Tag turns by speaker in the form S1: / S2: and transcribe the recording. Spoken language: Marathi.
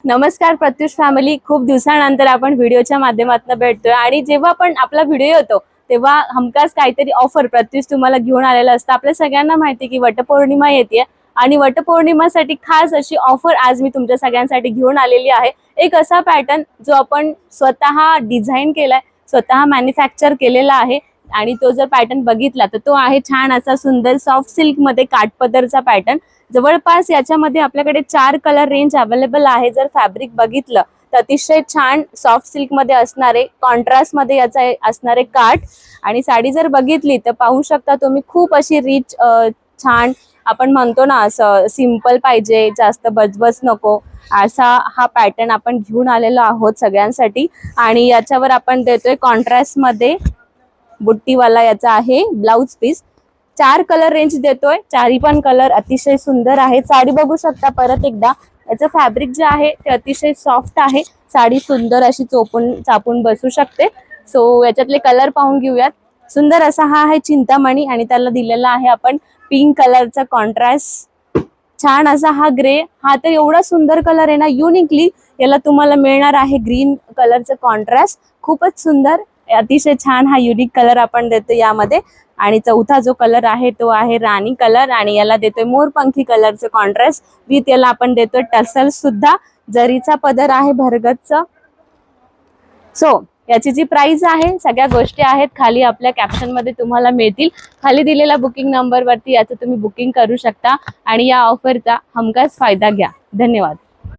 S1: नमस्कार प्रत्युष फॅमिली, खूप दिवसानंतर आपण व्हिडिओच्या माध्यमातून भेटतोय आणि जेव्हा पण आपला व्हिडिओ येतो तेव्हा हमखास काहीतरी ऑफर प्रत्युष तुम्हाला घेऊन आलेला असतं। आपल्या सगळ्यांना माहिती की वटपौर्णिमा येते आणि वटपौर्णिमेसाठी खास अशी ऑफर आज मी तुमच्या सगळ्यांसाठी घेऊन आलेली आहे। एक असा पॅटर्न जो आपण स्वतः डिझाइन केलाय, स्वतः मॅन्युफॅक्चर केलेला आहे आणि तो जर पॅटर्न बघितला तर तो आहे छान असा सुंदर सॉफ्ट सिल्क मध्ये काठपदरचा पॅटर्न। जवळपास याच्यामध्ये आपल्याकडे 4 कलर रेंज अवेलेबल आहे। जर फॅब्रिक बघितलं तर अतिशय छान सॉफ्ट सिल्क मध्ये असणारे, कॉन्ट्रास्ट मध्ये याचा असणारे काठ आणि साडी जर बघितली तर पाहू शकता तुम्ही खूप अशी रिच छान आपण म्हणतो ना असं सिंपल पाहिजे, जास्त बजबज नको असा हा पॅटर्न आपण घेऊन आलेलो आहोत सगळ्यांसाठी। आणि याच्यावर आपण देतोय कॉन्ट्रास्ट मध्ये बुट्टीवाला याचा आहे ब्लाउज पीस। 4 कलर रेंज देतोय, चारही पण कलर अतिशय सुंदर आहे। साडी बघू शकता परत एकदा, याचं फॅब्रिक जे आहे ते अतिशय सॉफ्ट आहे। साडी सुंदर अशी चापून बसू शकते। सो याच्यातले कलर पाहून घेऊयात। सुंदर असा हा आहे चिंतामणी आणि त्याला दिलेला आहे आपण पिंक कलरचा कॉन्ट्रास्ट। छान असा हा ग्रे, हा तर एवढा सुंदर कलर आहे ना, युनिकली याला तुम्हाला मिळणार आहे ग्रीन कलरचं कॉन्ट्रास्ट। खूपच सुंदर, अतिशय छान हा युनिक कलर आपण देतो यामध्ये। आणि चौथा जो कलर आहे तो आहे राणी कलर आणि याला देतोय मोरपंखी कलरचं कॉन्ट्रास्ट विथ याला आपण देतोय टसल सुद्धा, जरीचा पदर आहे भरगतचा। सो याची जी प्राइस आहे, सगळ्या गोष्टी आहेत खाली आपल्या कॅप्शन मध्ये तुम्हाला मिळतील। खाली दिलेला बुकिंग नंबर वरती याचं तुम्ही बुकिंग करू शकता आणि या ऑफरचा हमखास फायदा घ्या। धन्यवाद।